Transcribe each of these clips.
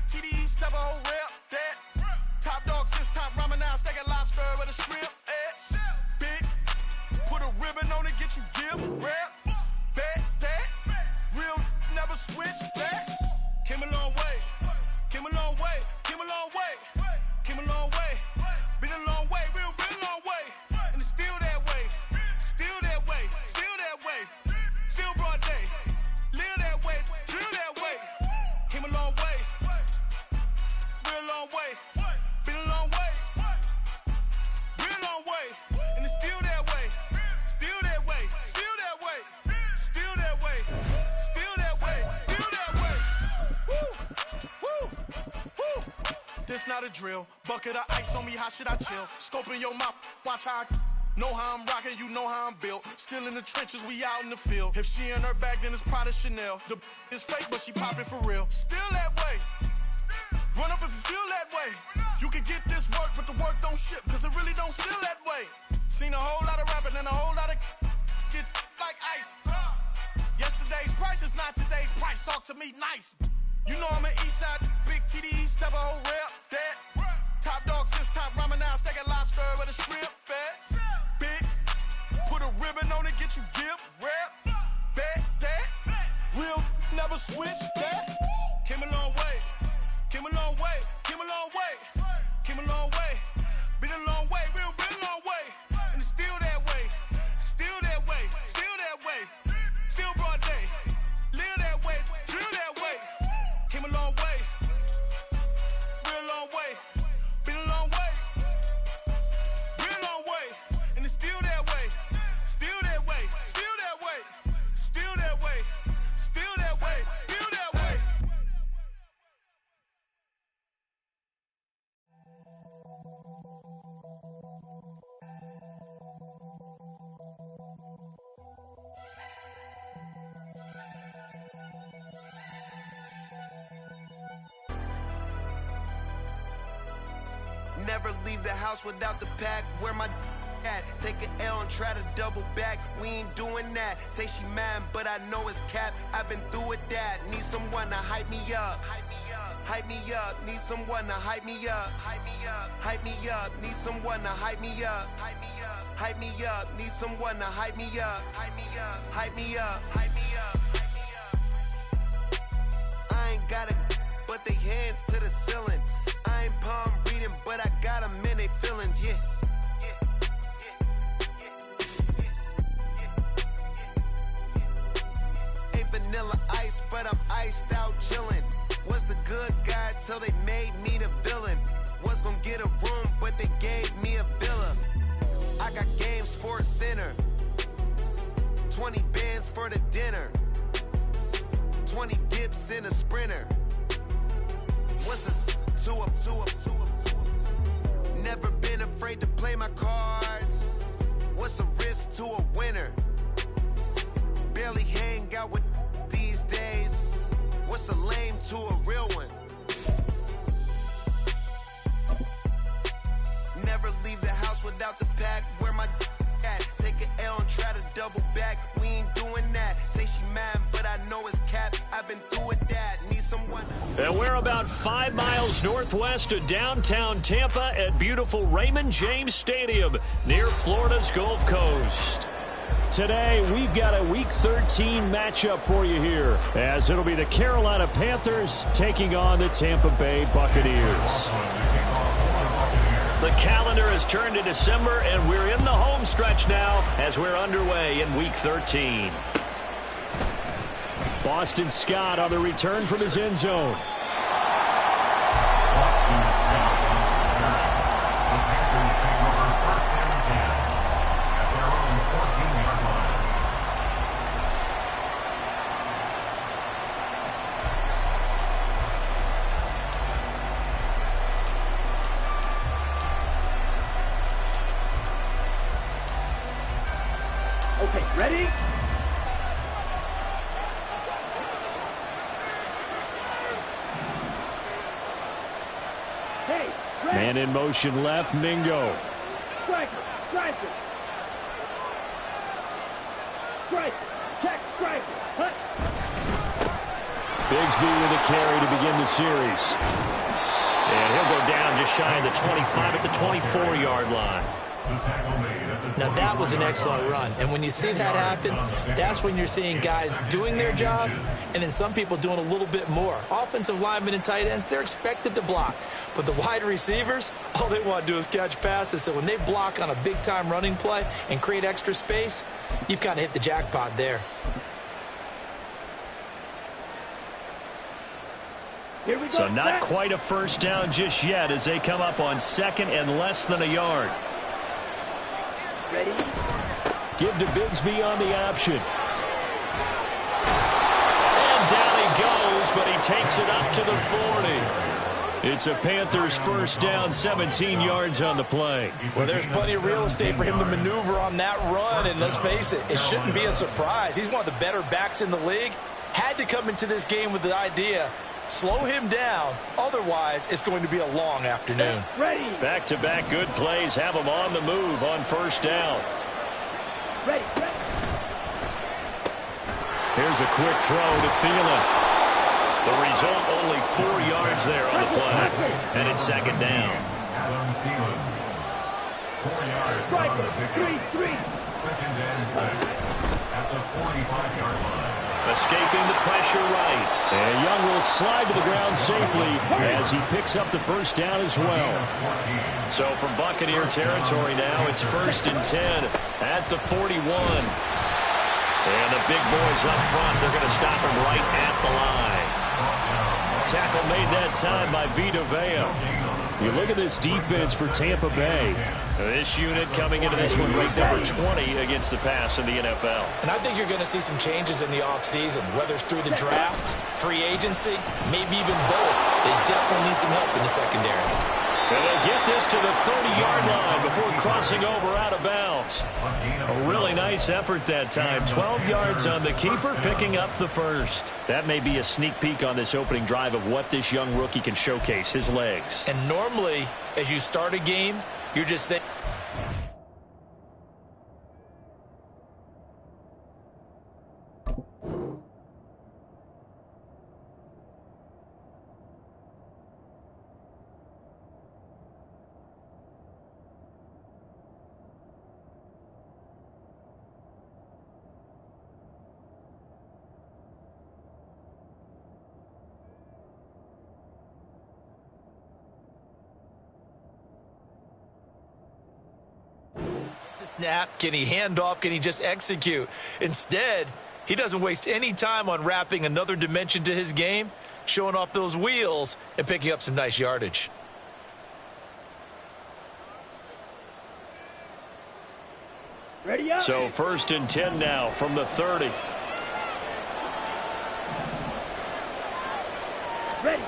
TDs, step a whole rep, that. Top dog since top ramen now, steak and lobster with a shrimp, big, put a ribbon on it, get you give, rap, bet, that. Real never switch, that. Came a long way, came a long way, came a long way, came a long way. Been a long way, real long way. And it's still that way, still that way, still that way. Still broad day, live that way, drill that way. Came a long way, real long way. Been a long way, real long way. And it's still that way, still that way, still that way, still that way, still that way, still that way. Woo, woo, woo. This not a drill. Bucket of ice on me, how should I chill? Scoping your mouth, watch how I know how I'm rocking, you know how I'm built. Still in the trenches, we out in the field. If she in her bag, then it's Prada Chanel. The is fake, but she popping for real. Still that way. Run up if you feel that way. You can get this work, but the work don't ship, cause it really don't feel that way. Seen a whole lot of rapping and a whole lot of get like ice. Yesterday's price is not today's price. Talk to me nice. You know I'm an east side, big TDs, step a whole rep, that. Top dog since top ramen now, steak and lobster with a shrimp, fat. Big, put a ribbon on it, get you give, rap, bet, that. Real never switch, that. Came a long way, came a long way, came a long way, came a long way. Been a long way, real long way. And it's still that way, still that way, still that way. Still broad day, live that way, drill that way. Came a long way, real long way. Been a long way, real long way. And it's still that way, still that way, still that way, still that way, still that way, still that way. Never leave the house without the pack. Where my at? Take an L and try to double back. We ain't doing that. Say she mad, but I know it's cap. I've been through with that. Need someone to hype me up. Hype me up. Need someone to hype me up. Hype me up. Need someone to hype me up. Hype me up. Need someone to hype me up. Hype me up. I ain't got it, but they hands to the ceiling. I ain't palm reading, but I got them in they feelings, yeah. Ain't vanilla ice, but I'm iced out chillin'. Was the good guy till they made me the villain. Was gonna get a room, but they gave me a villa. I got Game Sports Center. 20 bands for the dinner. 20 dips in a sprinter. What's a two up? Never been afraid to play my cards. What's a risk to a winner? Barely hang out with these days. What's a lame to a real one? Never leave the house without the pack. Where my at? Take an L and try to double back. We ain't doing that. Say she mad, but I know it's cap. I've been through with that. Need someone. And we're about 5 miles northwest of downtown Tampa at beautiful Raymond James Stadium near Florida's Gulf Coast. Today, we've got a Week 13 matchup for you here, as it'll be the Carolina Panthers taking on the Tampa Bay Buccaneers. The calendar has turned to December, and we're in the home stretch now as we're underway in Week 13. Boston Scott on the return from his end zone. Okay, ready? Hey, Man in motion left, Mingo. striker, check, striker, hut. Bigsby with a carry to begin the series. And he'll go down just shy of the 25 at the 24-yard line. Now, that was an excellent run. And when you see that happen, that's when you're seeing guys doing their job and then some people doing a little bit more. Offensive linemen and tight ends, they're expected to block. But the wide receivers, all they want to do is catch passes. So when they block on a big-time running play and create extra space, you've kind of hit the jackpot there. So not quite a first down just yet as they come up on second and less than a yard. Ready? Give to Bigsby on the option. And down he goes, but he takes it up to the 40. It's a Panthers first down, 17 yards on the play. Well, there's plenty of real estate for him to maneuver on that run, and let's face it, it shouldn't be a surprise. He's one of the better backs in the league. Had to come into this game with the idea, slow him down, otherwise it's going to be a long afternoon. Ready. Back-to-back good plays have him on the move on first down. Ready. Here's a quick throw to Thielen. The result, only 4 yards there on the play. And it's second down. Adam Thielen. 4 yards on the pickup. 3-3. Second and 6 at the 45-yard line. Escaping the pressure right. And Young will slide to the ground safely as he picks up the first down as well. So from Buccaneer territory now, it's first and 10 at the 41. And the big boys up front, they're going to stop him right at the line. Tackle made that time by Vita Vea. You look at this defense for Tampa Bay. This unit coming into this one ranked number 20 against the pass in the NFL. And I think you're going to see some changes in the offseason, whether it's through the draft, free agency, maybe even both. They definitely need some help in the secondary. And they get this to the 30-yard line before crossing over out of bounds. A really nice effort that time. 12 yards on the keeper, picking up the first. That may be a sneak peek on this opening drive of what this young rookie can showcase, his legs. And normally, as you start a game, you're just thinking, snap, can he hand off, can he just execute? Instead, he doesn't waste any time on wrapping another dimension to his game, showing off those wheels and picking up some nice yardage. Ready up. So first and 10 now from the 30. Ready.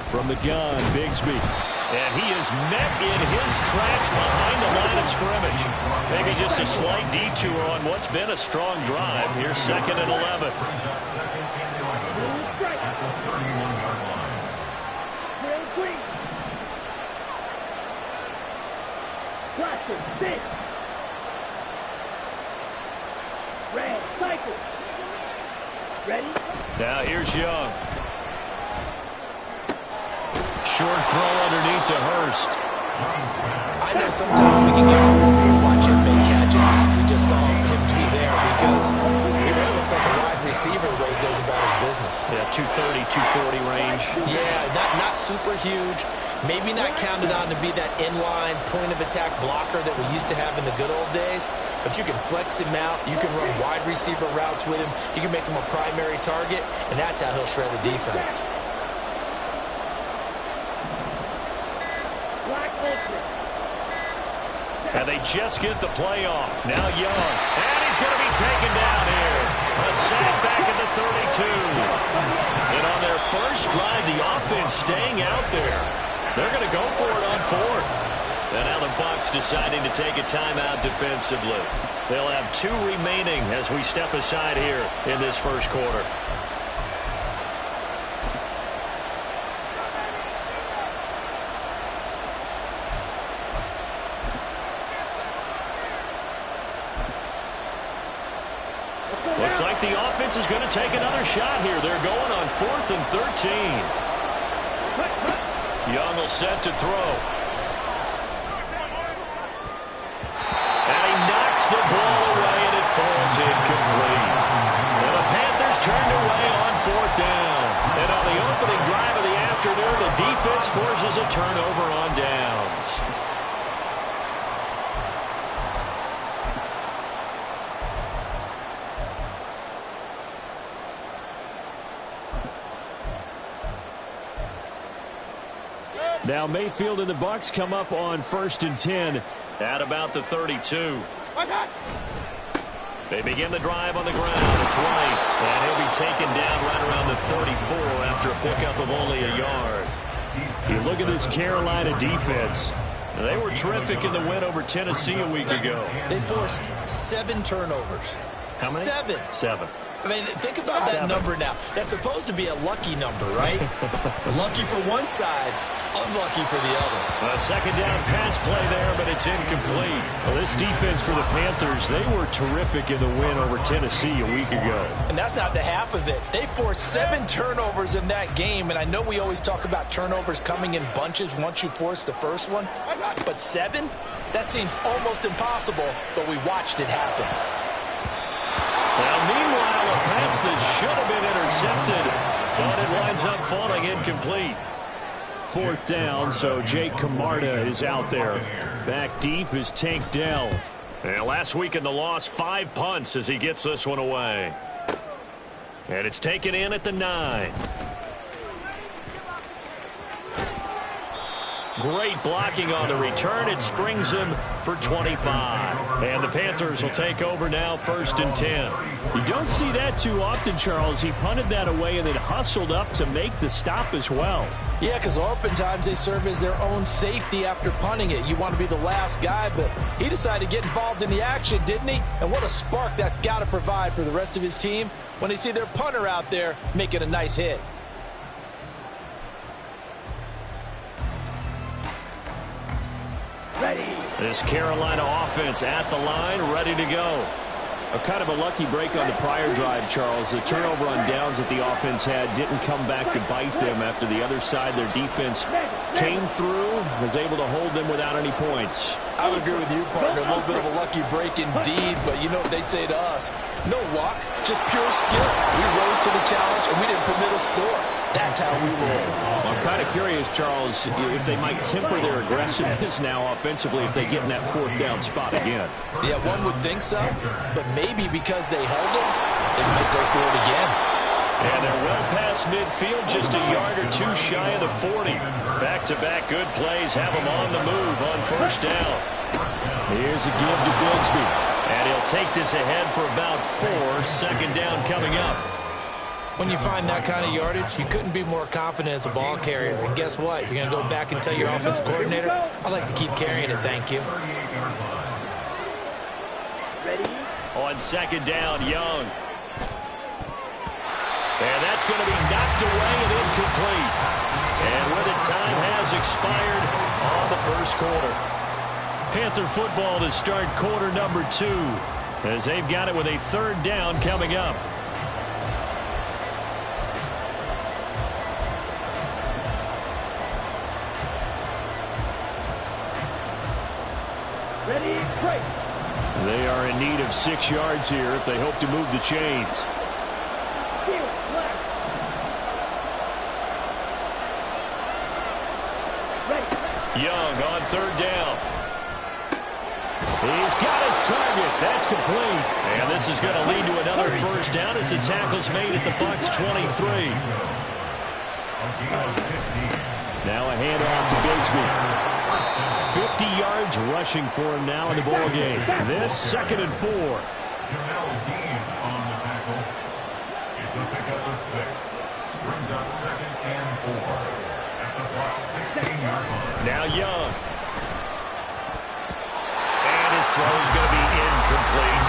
From the gun, Bigsby. And he is met in his tracks behind the line of scrimmage. Maybe just a slight detour on what's been a strong drive. Here's second and 11. Red, cycle. Ready? Now here's Young. Short throw underneath to Hurst. I know sometimes we can get fooled when we watch him make catches as we just saw him do there because he really looks like a wide receiver the way he goes about his business. Yeah, 230, 240 range. Yeah, not super huge. Maybe not counted on to be that inline point-of-attack blocker that we used to have in the good old days, but you can flex him out. You can run wide receiver routes with him. You can make him a primary target, and that's how he'll shred the defense. And they just get the play off. Now Young. And he's going to be taken down here. A sack back at the 32. And on their first drive, the offense staying out there. They're going to go for it on fourth. And now the Bucs deciding to take a timeout defensively. They'll have 2 remaining as we step aside here in this first quarter. Looks like the offense is going to take another shot here. They're going on 4th and 13. Young will set to throw. And he knocks the ball away, and it falls incomplete. And the Panthers turned away on 4th down. And on the opening drive of the afternoon, the defense forces a turnover on downs. Now Mayfield and the Bucs come up on 1st and 10 at about the 32. They begin the drive on the ground at the 20, and he'll be taken down right around the 34 after a pickup of only a yard. You look at this Carolina defense. They were terrific in the win over Tennessee a week ago. They forced 7 turnovers. How many? 7. 7. I mean, think about that number now. That's supposed to be a lucky number, right? Lucky for one side, unlucky for the other. A second down pass play there, but it's incomplete. Well, this defense for the Panthers, they were terrific in the win over Tennessee a week ago. And that's not the half of it. They forced 7 turnovers in that game, and I know we always talk about turnovers coming in bunches once you force the first one, but 7? That seems almost impossible, but we watched it happen. Now, meanwhile, a pass that should have been intercepted, but it winds up falling incomplete. 4th down, so Jake Camarda is out there. Back deep is Tank Dell. And last week in the loss, 5 punts as he gets this one away. And it's taken in at the 9. Great blocking on the return. It springs him for 25. And the Panthers will take over now 1st and 10. You don't see that too often, Charles. He punted that away and then hustled up to make the stop as well. Yeah, because oftentimes they serve as their own safety after punting it. You want to be the last guy, but he decided to get involved in the action, didn't he? And what a spark that's got to provide for the rest of his team when they see their punter out there making a nice hit. Ready. This Carolina offense at the line, ready to go. A kind of a lucky break on the prior drive, Charles. The turnover on downs that the offense had didn't come back to bite them after the other side. Their defense came through, was able to hold them without any points. I would agree with you, partner. A little bit of a lucky break indeed, but you know what they'd say to us. No luck, just pure skill. We rose to the challenge, and we didn't permit a score. That's how we roll. Well, I'm kind of curious, Charles, if they might temper their aggressiveness now offensively if they get in that 4th down spot again. Yeah, one would think so, but maybe because they held it, they might go for it again. And they're well past midfield, just a yard or 2 shy of the 40. Back-to-back good plays have them on the move on 1st down. Here's a give to Bigsby. And he'll take this ahead for about 4. 2nd down coming up. When you find that kind of yardage, you couldn't be more confident as a ball carrier. And guess what? You're going to go back and tell your offensive coordinator, I'd like to keep carrying it, thank you. Ready. On 2nd down, Young. And that's going to be knocked away and incomplete. And with it, time has expired on the 1st quarter. Panther football to start quarter number 2 as they've got it with a 3rd down coming up. Ready, break. They are in need of 6 yards here if they hope to move the chains. Field left. Ready. Young on 3rd down. He's got his target. That's complete. And this is going to lead to another 1st down as the tackle's made at the Bucs 23. Now a handoff to Bigsby. 50 yards rushing for him now in the ball game. This 2nd and 4. Jamel Dean on the tackle. It's a pickup of 6. Brings up 2nd and 4. At the Bucs 16-yard line. Now Young. And his throw is going to be incomplete.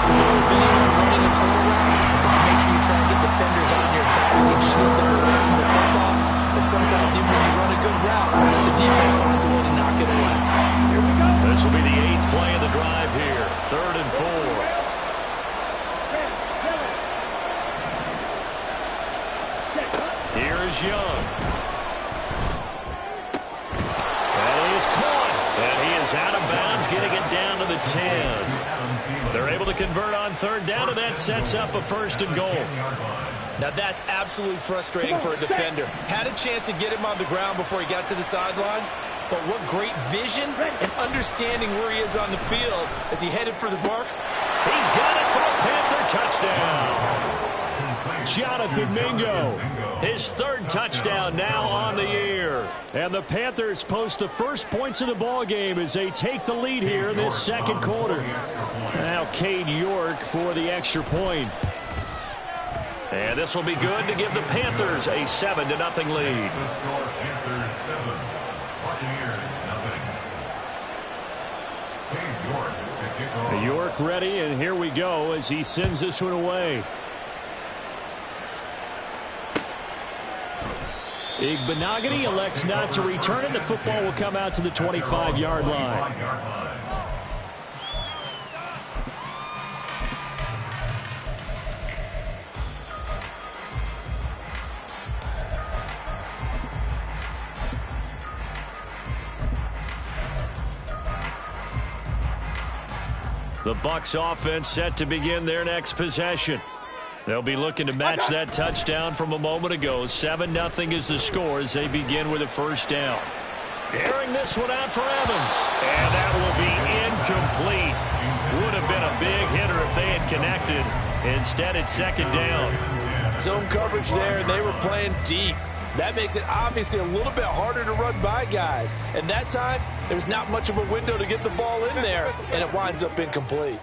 Running a quarter route, just make sure you try and get defenders on your back and shield them away from the football. But sometimes even when you run a good route, the defense finds a way to knock it away. Here we go. This will be the 8th play of the drive here. 3rd and 4. is Young. And he is caught. And he is out of bounds, getting it down to the 10. They're able to convert on third down, and that sets up a 1st and goal. Now that's absolutely frustrating for a defender. Had a chance to get him on the ground before he got to the sideline, but what great vision and understanding where he is on the field as he headed for the mark. He's got it for a Panther touchdown. Jonathan Mingo, his 3rd touchdown now on the year. And the Panthers post the first points of the ball game as they take the lead here in this 2nd quarter. Now Cade York for the extra point. And this will be good to give the Panthers a 7-0 lead. Panthers 7, Buccaneers nothing. York ready, and here we go as he sends this one away. Igbenogany elects not to return it. The football will come out to the 25-yard line. The Bucs offense set to begin their next possession. They'll be looking to match that touchdown from a moment ago. 7-0 is the score as they begin with a 1st down. Airing this one out for Evans. And that will be incomplete. Would have been a big hitter if they had connected. Instead, it's 2nd down. Zone coverage there, and they were playing deep. That makes it obviously a little bit harder to run by guys. And that time, there's not much of a window to get the ball in there, and it winds up incomplete.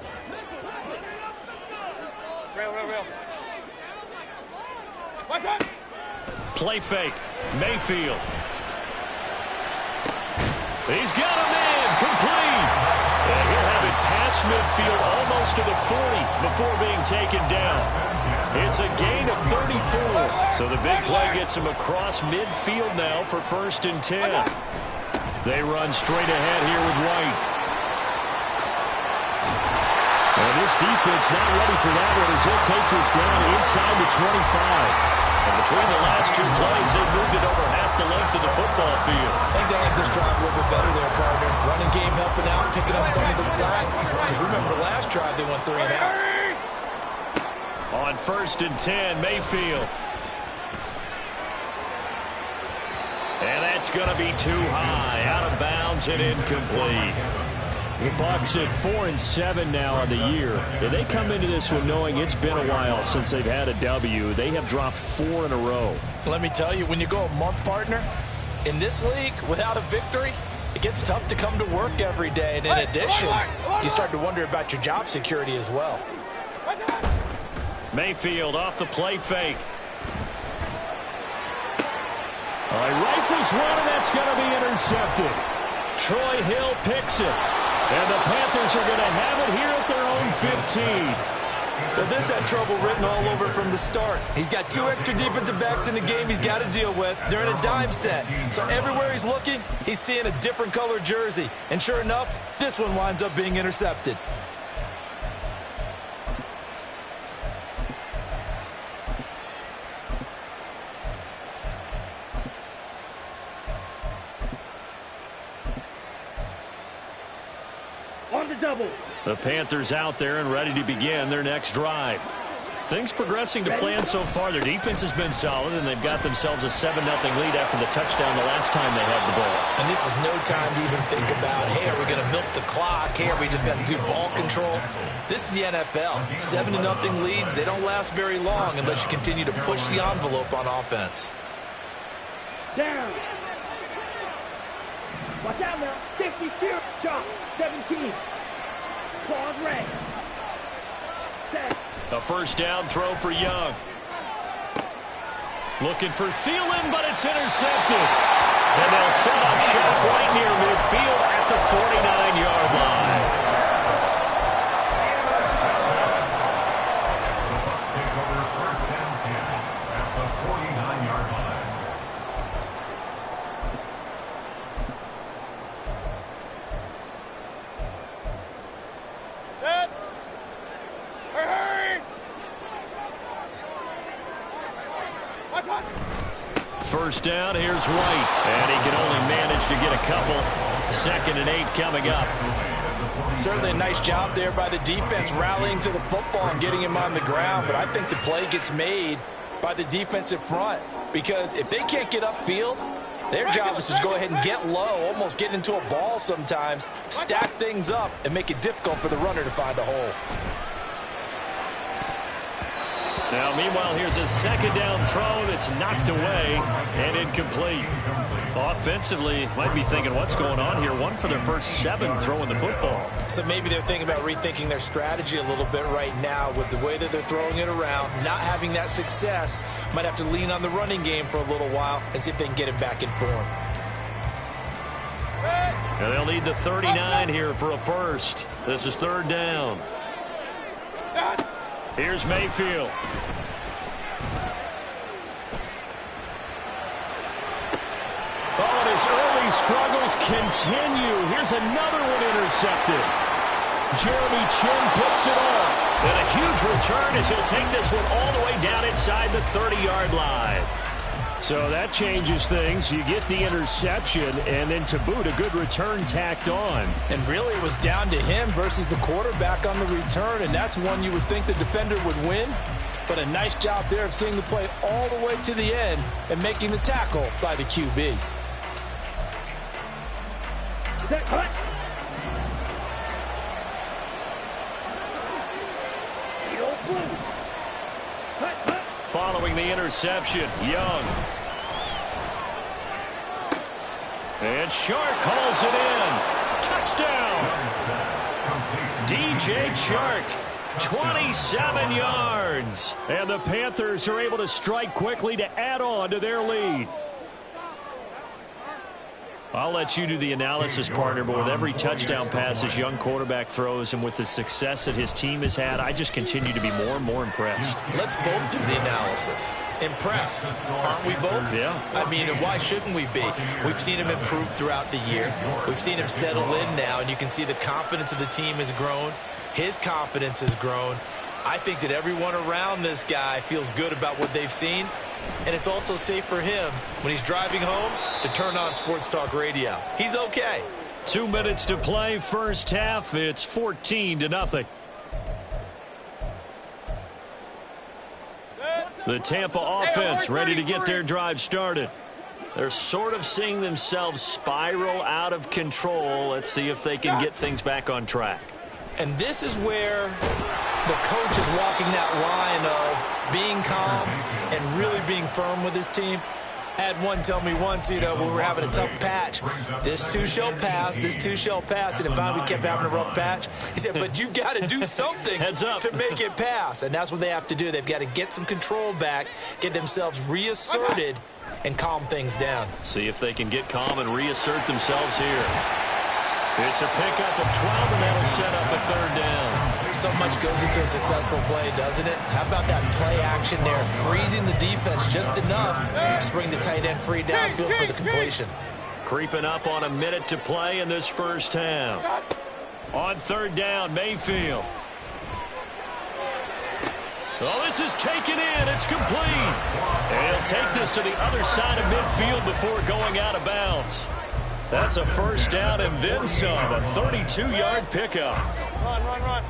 Play fake. Mayfield. He's got him in. Complete. And he'll have it past midfield almost to the 40 before being taken down. It's a gain of 34. So the big play gets him across midfield now for 1st and 10. They run straight ahead here with White. And this defense not ready for that one as he'll take this down inside the 25. And between the last 2 plays, they've moved it over half the length of the football field. I think they like this drive a little bit better there, partner. Running game helping out, picking up some of the slack. Because remember, the last drive they went 3 and out. On 1st and 10, Mayfield. And that's going to be too high. Out of bounds and incomplete. The Bucs at 4-7 now on the year. And they come into this one knowing it's been a while since they've had a W. They have dropped 4 in a row. Let me tell you, when you go a month, partner, in this league, without a victory, it gets tough to come to work every day. And in addition, you start to wonder about your job security as well. Mayfield off the play fake. Rifles one, and that's going to be intercepted. Troy Hill picks it. And the Panthers are going to have it here at their own 15. Well, this had trouble written all over from the start. He's got 2 extra defensive backs in the game he's got to deal with. They're in a dime set. So everywhere he's looking, he's seeing a different color jersey. And sure enough, this one winds up being intercepted. On the double. The Panthers out there and ready to begin their next drive. Things progressing to plan so far. Their defense has been solid, and they've got themselves a 7-0 lead after the touchdown the last time they had the ball. And this is no time to even think about, hey, are we going to milk the clock? Hey, are we just going to do ball control? This is the NFL. 7-0 leads, they don't last very long unless you continue to push the envelope on offense. Down. Watch out now. 50, drop. 17. Pause red. Set. A first down throw for Young. Looking for Thielen, but it's intercepted. And they'll set up shop right near midfield at the 49-yard line. The Bucs take over first down 10 at the 49-yard line. first down. Here's White. And he can only manage to get a couple. 2nd and 8 coming up. Certainly a nice job there by the defense rallying to the football and getting him on the ground. But I think the play gets made by the defensive front. Because if they can't get upfield, their job is to go ahead and get low, almost get into a ball sometimes, stack things up, and make it difficult for the runner to find a hole. Now, meanwhile, here's a 2nd down throw that's knocked away and incomplete. Offensively, might be thinking, what's going on here? 1 for their first 7 throwing the football. So maybe they're thinking about rethinking their strategy a little bit right now with the way that they're throwing it around, not having that success. Might have to lean on the running game for a little while and see if they can get it back in form. And they'll need the 39 here for a first. This is 3rd down. Here's Mayfield. Oh, and his early struggles continue. Here's another one intercepted. Jeremy Chin picks it off. And a huge return as he'll take this one all the way down inside the 30-yard line. So that changes things. You get the interception, and then to boot, a good return tacked on. And really, it was down to him versus the quarterback on the return, and that's one you would think the defender would win. But a nice job there of seeing the play all the way to the end and making the tackle by the QB. Following the interception, Young. And Shark calls it in. Touchdown! DJ Chark, 27 yards. And the Panthers are able to strike quickly to add on to their lead. I'll let you do the analysis, partner, but with every touchdown pass his young quarterback throws and with the success that his team has had, I just continue to be more and more impressed. Let's both do the analysis. Impressed, aren't we both? Yeah. I mean, why shouldn't we be? We've seen him improve throughout the year. We've seen him settle in now, and you can see the confidence of the team has grown. His confidence has grown. I think that everyone around this guy feels good about what they've seen. And it's also safe for him when he's driving home to turn on Sports Talk Radio. He's okay. 2 minutes to play, first half. It's 14-0. The Tampa offense ready to get their drive started. They're sort of seeing themselves spiral out of control. Let's see if they can get things back on track. And this is where the coach is walking that line of being calm and really being firm with his team. I had one tell me once, when we were having a tough patch, this too shall pass, this too shall pass. And finally we kept having a rough patch. He said, but you've got to do something to make it pass. And that's what they have to do. They've got to get some control back, get themselves reasserted, and calm things down. See if they can get calm and reassert themselves here. It's a pickup of 12, and that'll set up a 3rd down. So much goes into a successful play, doesn't it? How about that play action there, freezing the defense just enough to bring the tight end free downfield for the completion. Creeping up on a minute to play in this first half. On 3rd down, Mayfield. Oh, this is taken in. It's complete. And he'll take this to the other side of midfield before going out of bounds. That's a first down and then some, a 32-yard pickup. Run, run, run.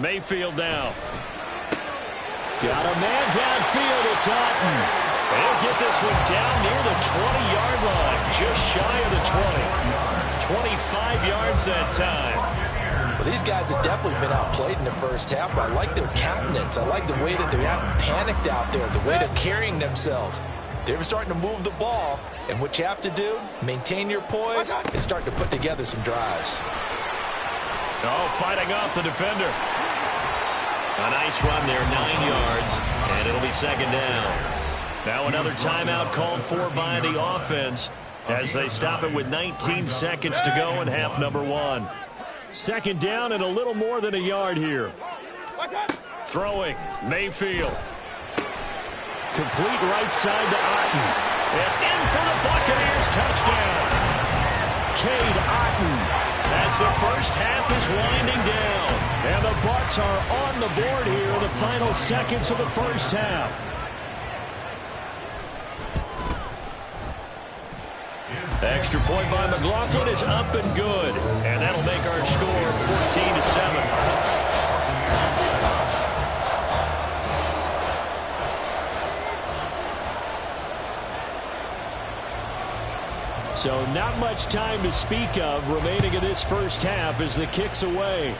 Mayfield now. Got a man downfield. It's Otten. They'll get this one down near the 20-yard line, just shy of the 20. 25 yards that time. Well, these guys have definitely been outplayed in the first half, but I like their countenance. I like the way that they haven't panicked out there, the way they're carrying themselves. They're starting to move the ball, and what you have to do, maintain your poise and start to put together some drives. Oh, fighting off the defender. A nice run there, 9 yards, and it'll be 2nd down. Now another timeout called for by the offense as they stop it with 19 seconds to go in half number 1. 2nd down and a little more than a yard here. Throwing, Mayfield. Complete right side to Otten. And in for the Buccaneers touchdown. Cade Otten as the first half is winding down. And the Bucs are on the board here in the final seconds of the first half. Extra point by McLaughlin is up and good. And that'll make our score 14-7. So not much time to speak of remaining in this first half as the kick's away.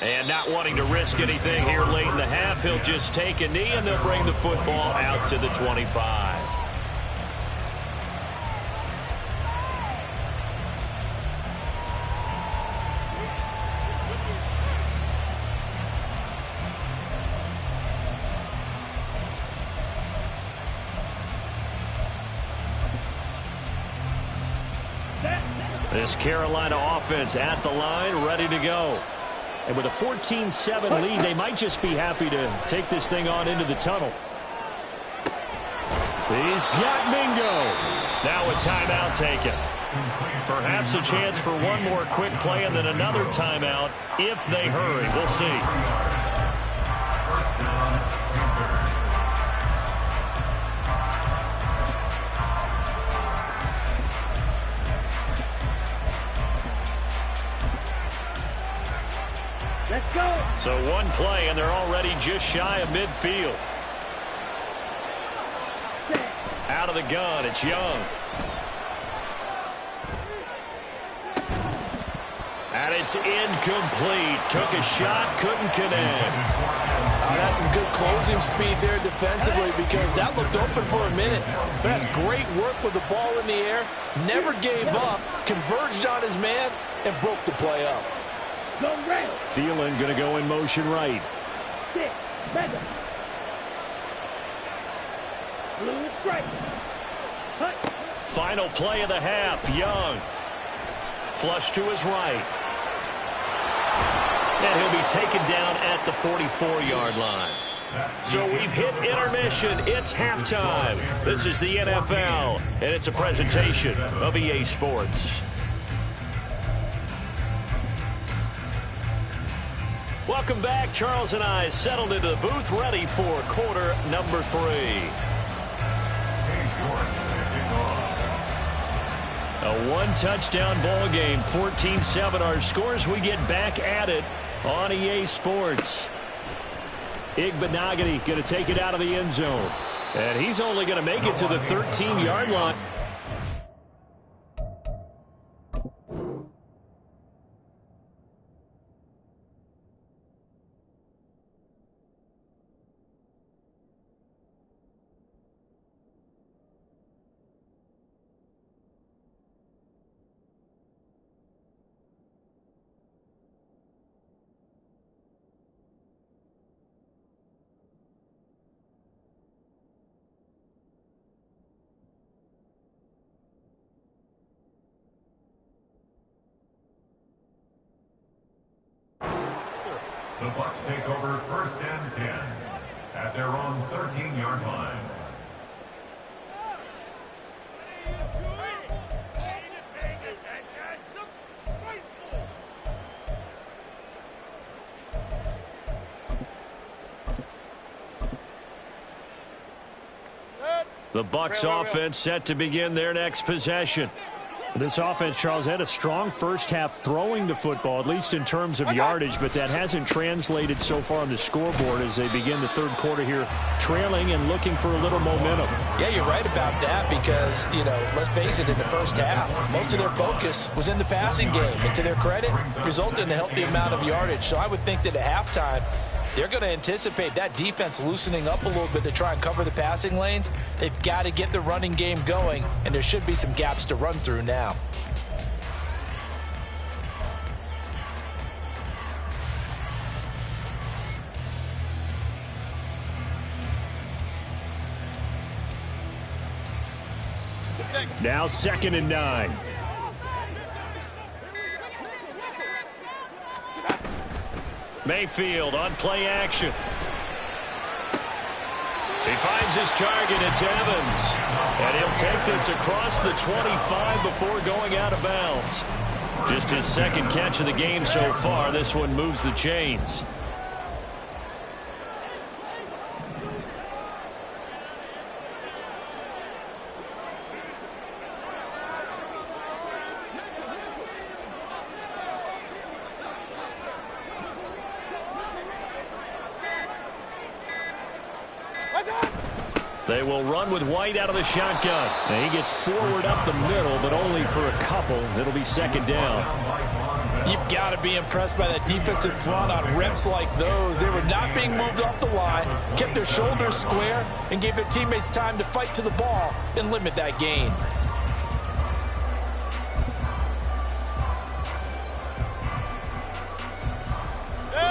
And not wanting to risk anything here late in the half, he'll just take a knee and they'll bring the football out to the 25. This Carolina offense at the line, ready to go. And with a 14-7 lead, they might just be happy to take this thing on into the tunnel. He's got Mingo. Now a timeout taken. Perhaps a chance for one more quick play and then another timeout if they hurry. We'll see. Let's go. So one play, and they're already just shy of midfield. Out of the gun, it's Young. And it's incomplete. Took a shot, couldn't connect. Oh, that's some good closing speed there defensively because that looked open for a minute. But that's great work with the ball in the air. Never gave up, converged on his man, and broke the play up. Go red. Thielen going to go in motion right. Six. Madden. Blue strike. Hut. Final play of the half, Young. Flush to his right. And he'll be taken down at the 44-yard line. So we've hit intermission. It's halftime. This is the NFL, and it's a presentation of EA Sports. Welcome back. Charles and I settled into the booth, ready for quarter number 3. A one-touchdown ball game, 14-7 our scores. We get back at it on EA Sports. Igbenogany going to take it out of the end zone. And he's only going to make it to the 13-yard line. The Bucs take over 1st and 10 at their own 13-yard line. The Bucs offense set to begin their next possession. This offense, Charles, had a strong first half throwing the football, at least in terms of yardage, but that hasn't translated so far on the scoreboard as they begin the third quarter here, trailing and looking for a little momentum. Yeah, you're right about that because, let's face it, in the first half, most of their focus was in the passing game. And to their credit, resulted in a healthy amount of yardage. So I would think that at halftime, they're going to anticipate that defense loosening up a little bit to try and cover the passing lanes. They've got to get the running game going, and there should be some gaps to run through now. Now 2nd and 9. Mayfield on play action. He finds his target. It's Evans. And he'll take this across the 25 before going out of bounds. Just his second catch of the game so far. This one moves the chains. They will run with White out of the shotgun. And he gets forward up the middle, but only for a couple. It'll be second down. You've got to be impressed by that defensive front on reps like those. They were not being moved off the line, kept their shoulders square, and gave their teammates time to fight to the ball and limit that gain.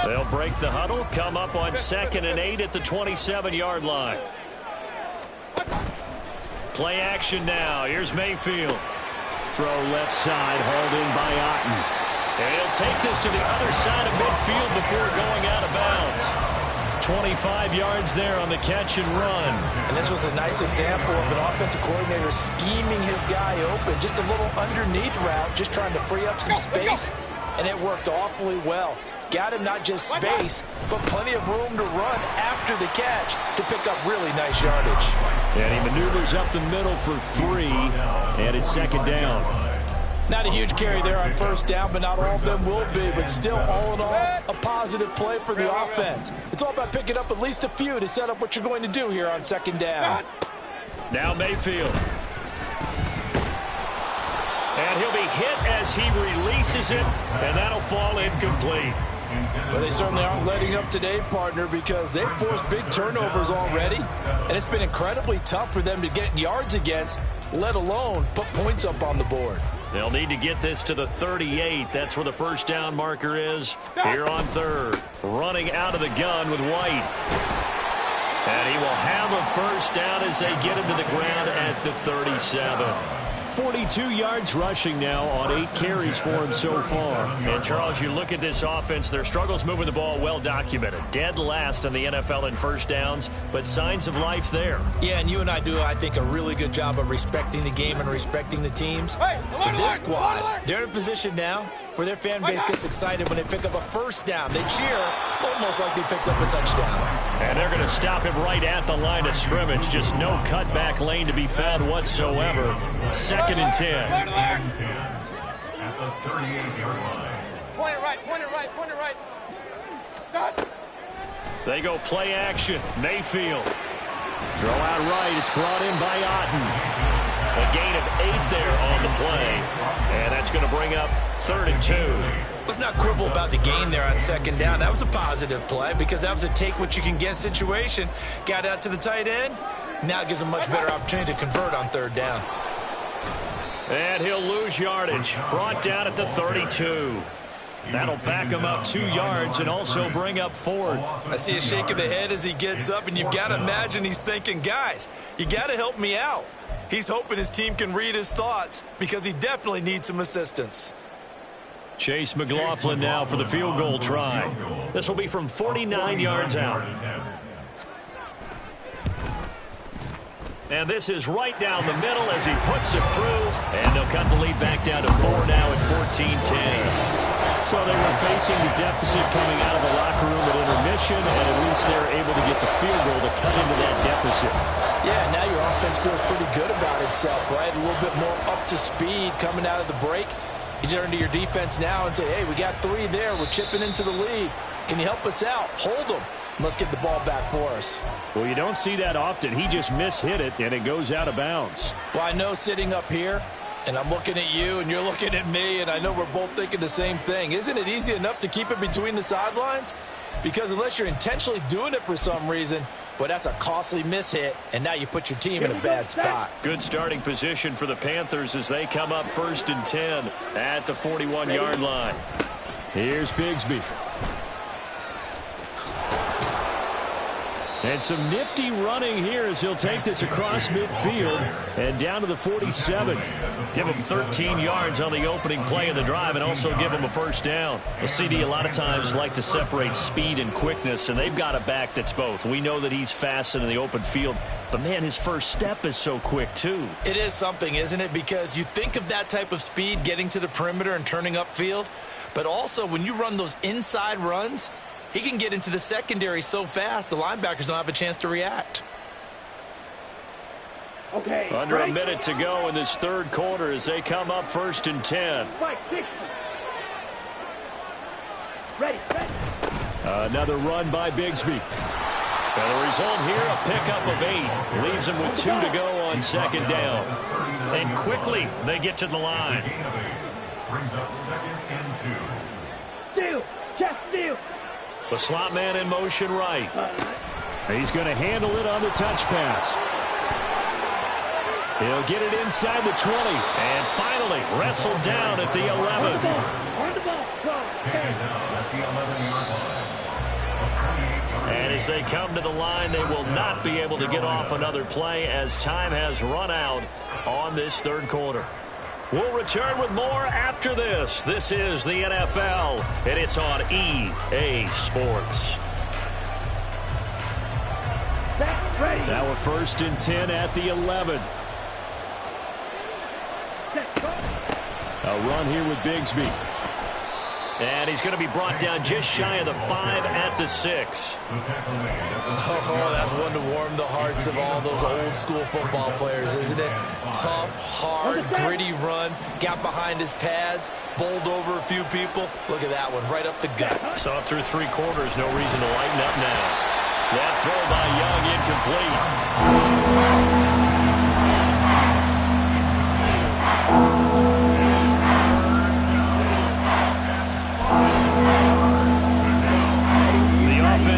They'll break the huddle, come up on 2nd and 8 at the 27-yard line. Play action now. Here's Mayfield. Throw left side, hauled in by Otten. And he'll take this to the other side of midfield before going out of bounds. 25 yards there on the catch and run. And this was a nice example of an offensive coordinator scheming his guy open. Just a little underneath route, just trying to free up some space. And it worked awfully well. Got him not just space, but plenty of room to run after the catch to pick up really nice yardage. And he maneuvers up the middle for 3, and it's second down. Not a huge carry there on first down, but not all of them will be. But still, all in all, a positive play for the offense. It's all about picking up at least a few to set up what you're going to do here on second down. Now Mayfield. And he'll be hit as he releases it, and that'll fall incomplete. Well, they certainly aren't letting up today, partner, because they've forced big turnovers already, and it's been incredibly tough for them to get yards against, let alone put points up on the board. They'll need to get this to the 38. That's where the first down marker is here on 3rd. Running out of the gun with White. And he will have a first down as they get him to the ground at the 37. 42 yards rushing now on 8 carries for him so far. And, Charles, you look at this offense, their struggles moving the ball well documented. Dead last in the NFL in first downs, but signs of life there. Yeah, and you and I do, I think, a really good job of respecting the game and respecting the teams. But this squad, they're in a position now where their fan base gets excited when they pick up a first down. They cheer almost like they picked up a touchdown. And they're going to stop him right at the line of scrimmage. Just no cutback lane to be found whatsoever. 2nd and 10. At the 38-yard line. Point it right. They go play action. Mayfield. Throw out right. It's brought in by Otten. A gain of 8 there on the play. And that's going to bring up 3rd and 2. Let's not quibble about the gain there on second down. That was a positive play because that was a take-what-you-can-get situation. Got out to the tight end. Now it gives a much better opportunity to convert on 3rd down. And he'll lose yardage. Brought down at the 32. That'll back him up 2 yards and also bring up 4th. I see a shake of the head as he gets up, and you've got to imagine he's thinking, guys, you got to help me out. He's hoping his team can read his thoughts because he definitely needs some assistance. Chase McLaughlin now for the field goal try. This will be from 49 yards out. And this is right down the middle as he puts it through. And they'll cut the lead back down to 4 now at 14-10. So they were facing the deficit coming out of the locker room at intermission, and at least they're able to get the field goal to cut into that deficit. Yeah, now your offense feels pretty good about itself, right? A little bit more up to speed coming out of the break. You turn to your defense now and say, hey, we got 3 there. We're chipping into the lead. Can you help us out? Hold them. Let's get the ball back for us. Well, you don't see that often. He just mishit it, and it goes out of bounds. Well, I know sitting up here, and I'm looking at you, and you're looking at me, and I know we're both thinking the same thing. Isn't it easy enough to keep it between the sidelines? Because unless you're intentionally doing it for some reason, well, that's a costly mishit, and now you put your team in a bad spot. Good starting position for the Panthers as they come up 1st and 10 at the 41-yard line. Here's Bigsby. And some nifty running here as he'll take this across midfield and down to the 47. Give him 13 yards on the opening play of the drive and also give him a first down. A CD a lot of times like to separate speed and quickness, and they've got a back that's both. We know that he's fast in the open field, but, man, his first step is so quick, too. It is something, isn't it? Because you think of that type of speed getting to the perimeter and turning upfield, but also when you run those inside runs, he can get into the secondary so fast the linebackers don't have a chance to react. Okay. Under a minute to go in this third quarter as they come up 1st and 10. Spike 60. Ready. Another run by Bigsby. And the result here, a pickup of 8. Leaves them with 2 to go on 2nd down. And quickly, they get to the line. Brings up 2nd and 2. Steal. Chest steal. The slot man in motion right. He's going to handle it on the touch pass. He'll get it inside the 20. And finally, wrestled down at the 11. On the ball. Taken down at the 11-yard line. And as they come to the line, they will not be able to get off another play as time has run out on this third quarter. We'll return with more after this. This is the NFL, and it's on EA Sports. Now we're 1st and 10 at the 11. A run here with Bigsby. And he's going to be brought down just shy of the 5 at the 6. Oh, that's one to warm the hearts of all those old school football players, isn't it? Tough, hard, gritty run, got behind his pads, bowled over a few people. Look at that one, right up the gut. Saw it through 3 quarters, no reason to lighten up now. That throw by Young incomplete.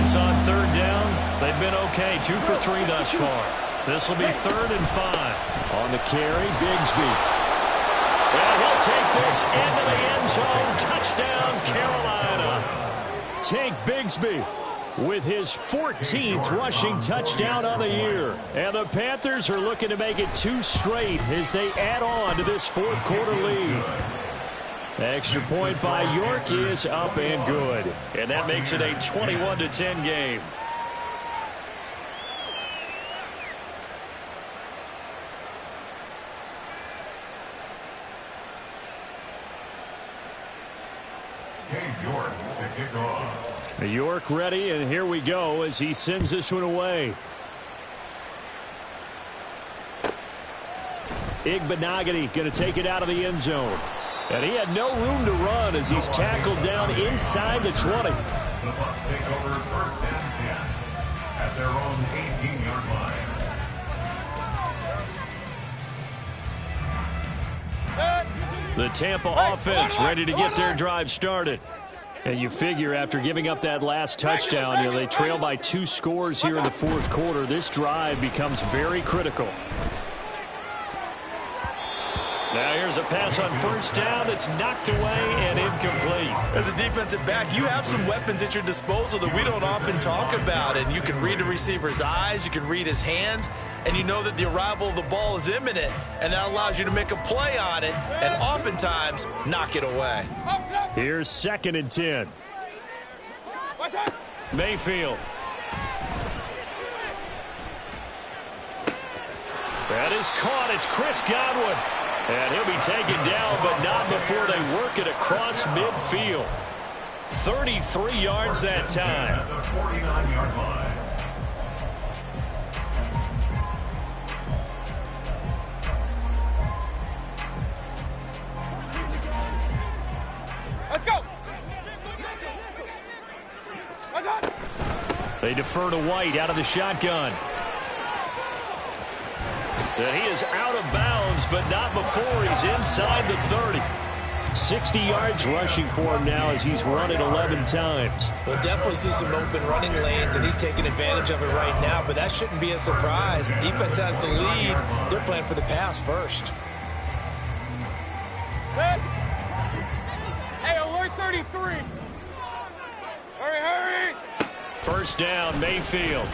On 3rd down, they've been okay. 2 for 3 thus far. This will be 3rd and 5. On the carry, Bigsby. And he'll take this into the end zone. Touchdown, Carolina. Tank Bigsby with his 14th rushing touchdown on the year. And the Panthers are looking to make it 2 straight as they add on to this 4th quarter lead. Extra point by York is up and good. And that makes it a 21-10 game. York to kick off. York ready, and here we go as he sends this one away. Igbenogany going to take it out of the end zone. And he had no room to run as he's tackled down inside the 20. The Bucs take over 1st and 10 at their own 18-yard line. The Tampa offense ready to get their drive started. And you figure after giving up that last touchdown, they trail by 2 scores here in the 4th quarter. This drive becomes very critical. Now here's a pass on 1st down that's knocked away and incomplete. As a defensive back, you have some weapons at your disposal that we don't often talk about. And you can read the receiver's eyes, you can read his hands, and you know that the arrival of the ball is imminent. And that allows you to make a play on it and oftentimes knock it away. Here's 2nd and 10. Mayfield. That is caught. It's Chris Godwin. And he'll be taken down, but not before they work it across midfield. 33 yards that time. At the 49-yard line. Let's go. They defer to White out of the shotgun. And he is out of bounds, but not before he's inside the 30. 60 yards rushing for him now as he's run it 11 times. We'll definitely see some open running lanes, and he's taking advantage of it right now, but that shouldn't be a surprise. Defense has the lead. They're playing for the pass first. Hey, alert 33. Hurry. 1st down, Mayfield.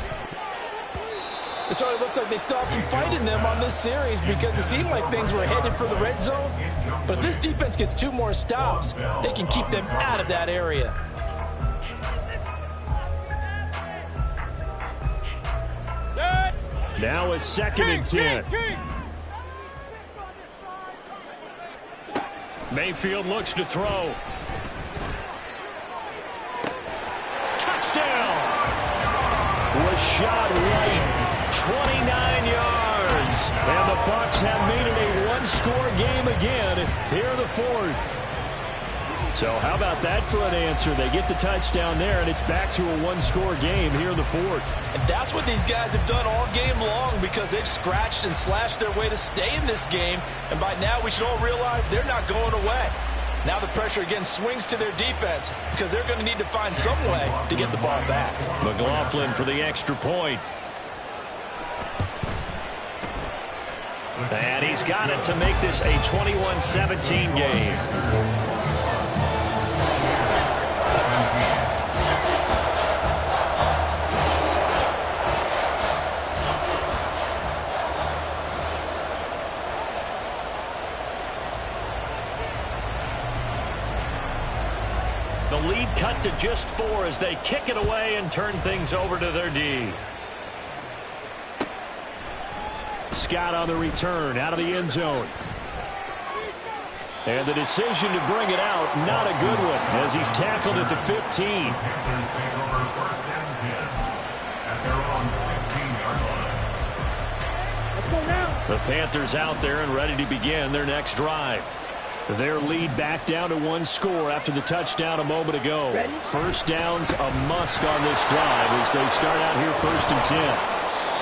It certainly looks like they still have some fight in them on this series because it seemed like things were headed for the red zone. But if this defense gets 2 more stops, they can keep them out of that area. Now it's 2nd and 10. Mayfield looks to throw. Touchdown! Was shot right, 29 yards. And the Bucs have made it a one-score game again here in the 4th. So how about that for an answer? They get the touchdown there, and it's back to a one-score game here in the 4th. And that's what these guys have done all game long because they've scratched and slashed their way to stay in this game. And by now we should all realize they're not going away. Now the pressure again swings to their defense because they're going to need to find some way to get the ball back. McLaughlin for the extra point. And he's got it to make this a 21-17 game. The lead cut to just 4 as they kick it away and turn things over to their D. Scott on the return out of the end zone. And the decision to bring it out, not a good one, as he's tackled at the 15. The Panthers out there and ready to begin their next drive. Their lead back down to 1 score after the touchdown a moment ago. First down's a must on this drive as they start out here 1st and 10.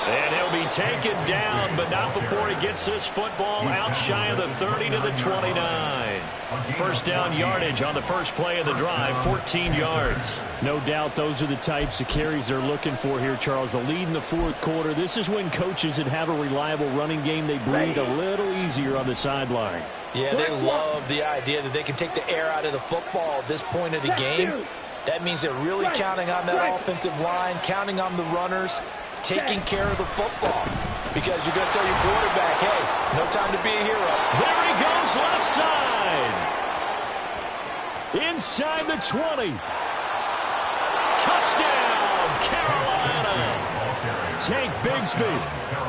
And he'll be taken down, but not before he gets this football out shy of the 30 to the 29. First down yardage on the first play of the drive, 14 yards. No doubt those are the types of carries they're looking for here, Charles. The lead in the 4th quarter. This is when coaches that have a reliable running game, they breathe a little easier on the sideline. Yeah, they love the idea that they can take the air out of the football at this point of the game. That means they're really counting on that offensive line, counting on the runners, taking care of the football. Because you're going to tell your quarterback, hey, no time to be a hero. There he goes left side. Inside the 20. Touchdown, Carolina. Tank Bigsby,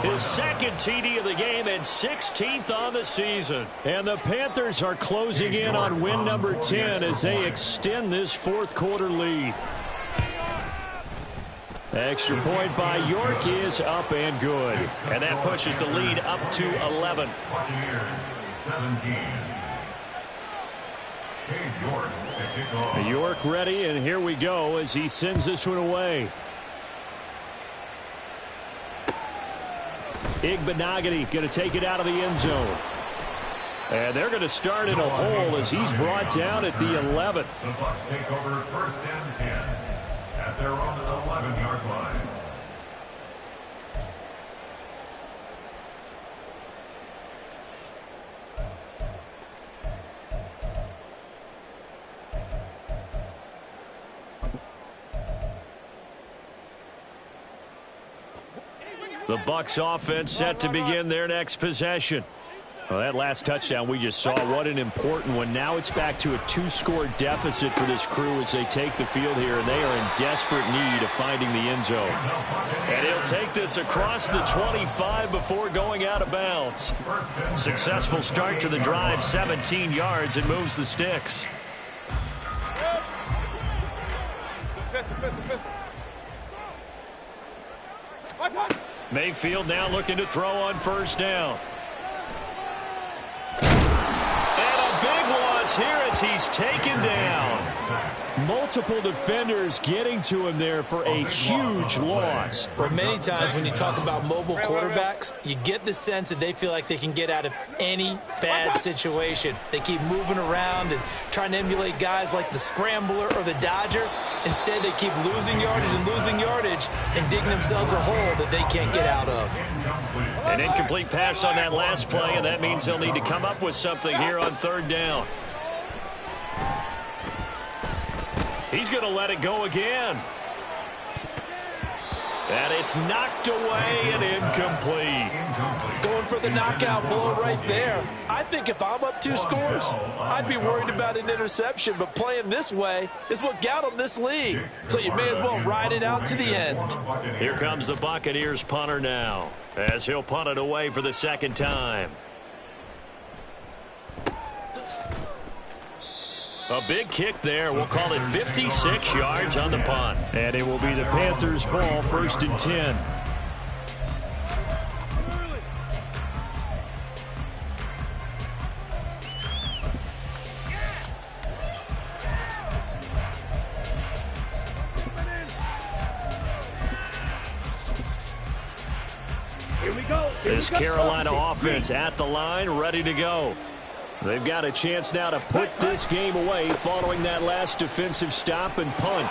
his 2nd TD of the game and 16th on the season. And the Panthers are closing in on win number 10 as they extend this 4th quarter lead. Extra point by York is up and good. And that pushes the lead up to 11. York ready, and here we go as he sends this one away. Igbenogany going to take it out of the end zone. And they're going to start in a hole as he's brought down at the 11. The Bucs take over 1st and 10 at their own 11-yard line. The Bucs offense set to begin their next possession. Well, that last touchdown we just saw, what an important one. Now it's back to a 2-score deficit for this crew as they take the field here, and they are in desperate need of finding the end zone. And he'll take this across the 25 before going out of bounds. Successful start to the drive, 17 yards, and moves the sticks. Mayfield now looking to throw on 1st down. And a big loss here as he's taken down. Multiple defenders getting to him there for a huge loss. Well, many times when you talk about mobile quarterbacks, you get the sense that they feel like they can get out of any bad situation. They keep moving around and trying to emulate guys like the Scrambler or the Dodger. Instead, they keep losing yardage and digging themselves a hole that they can't get out of. An incomplete pass on that last play, and that means they'll need to come up with something here on 3rd down. He's going to let it go again. And it's knocked away and incomplete. Going for the knockout blow right there. I think if I'm up 2 scores, I'd be worried about an interception, but playing this way is what got them this league. So you may as well ride it out to the end. Here comes the Buccaneers punter now, as he'll punt it away for the second time. A big kick there. We'll call it 56 yards on the punt. And it will be the Panthers' ball, 1st and 10. Here we go. This Carolina offense at the line, ready to go. They've got a chance now to put this game away following that last defensive stop and punt.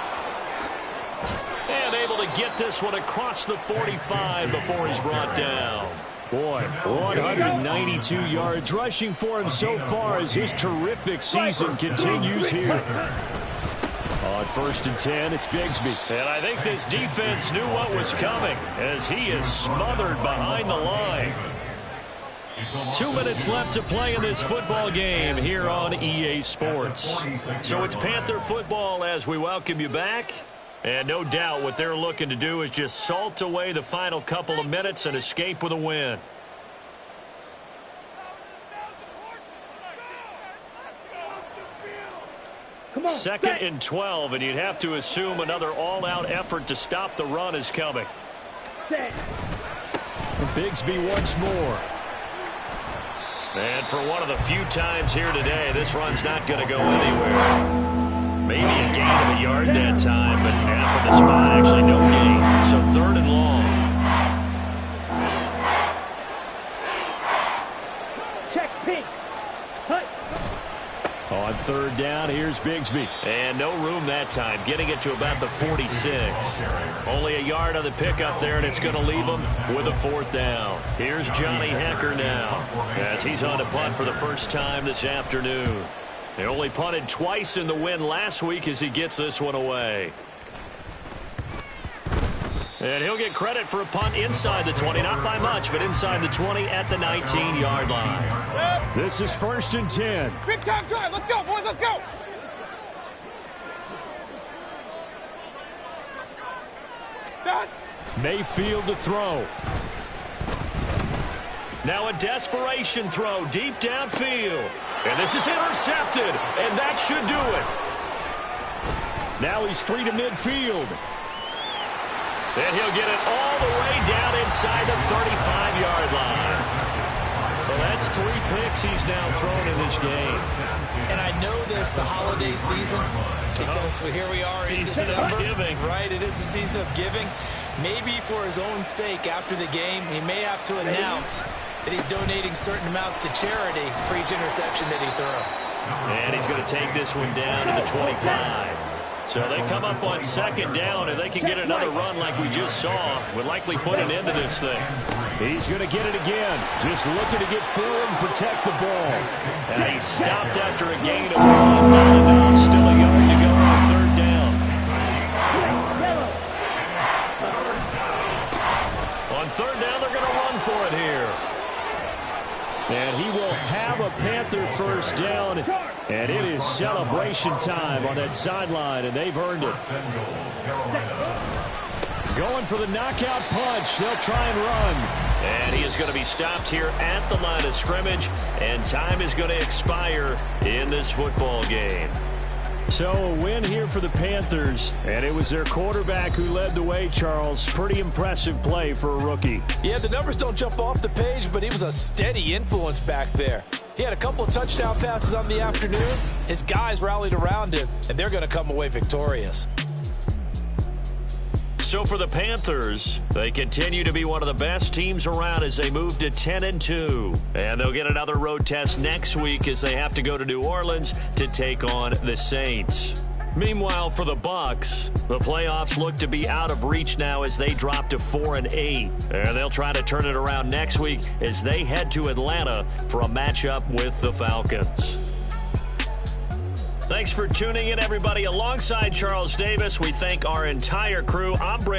And able to get this one across the 45 before he's brought down. Boy, 192 yards rushing for him so far as his terrific season continues here. On 1st and 10, it's Bigsby. And I think this defense knew what was coming as he is smothered behind the line. 2 minutes left to play in this football game here on EA Sports. So it's Panther football as we welcome you back. And no doubt what they're looking to do is just salt away the final couple of minutes and escape with a win. Come on, 2nd and 12, and you'd have to assume another all-out effort to stop the run is coming. set. Bigsby once more. And for one of the few times here today, this run's not going to go anywhere. Maybe a gain of a yard that time, but from the spot, actually no gain. So 3rd and long. Check pink. Hut. On 3rd down, here's Bigsby. And no room that time, getting it to about the 46. Only a yard on the pickup there, and it's going to leave him with a 4th down. Here's Johnny Hecker now, as he's on to punt for the first time this afternoon. They only punted twice in the win last week as he gets this one away. And he'll get credit for a punt inside the 20, not by much, but inside the 20 at the 19-yard line. This is 1st and 10. Big time drive. Let's go, boys. Let's go. Done. Mayfield to throw. Now a desperation throw deep downfield. And this is intercepted, and that should do it. Now he's free to midfield. And he'll get it all the way down inside the 35-yard line. Well, that's 3 picks he's now thrown in this game. And I know this, the holiday season, because here we are in December. Giving. Right, it is the season of giving. Maybe for his own sake after the game, he may have to announce that he's donating certain amounts to charity for each interception that he threw. And he's going to take this one down to the 25. So they come up on 2nd down, and they can get another run like we just saw. Would likely put an end to this thing. He's going to get it again. Just looking to get forward and protect the ball. And he stopped after a gain of 1. Not enough. Still a yard to go on 3rd down. On 3rd down, they're going to run for it here. And he will have a Panther 1st down. And it is celebration time on that sideline, and they've earned it. Going for the knockout punch. They'll try and run. And he is going to be stopped here at the line of scrimmage, and time is going to expire in this football game. So a win here for the Panthers, and it was their quarterback who led the way, Charles. Pretty impressive play for a rookie. Yeah, the numbers don't jump off the page, but he was a steady influence back there. He had a couple of touchdown passes on the afternoon. His guys rallied around him, and they're going to come away victorious. So for the Panthers, they continue to be one of the best teams around as they move to 10-2. And they'll get another road test next week as they have to go to New Orleans to take on the Saints. Meanwhile, for the Bucs, the playoffs look to be out of reach now as they drop to 4-8. And they'll try to turn it around next week as they head to Atlanta for a matchup with the Falcons. Thanks for tuning in, everybody. Alongside Charles Davis, we thank our entire crew. I'm Brent.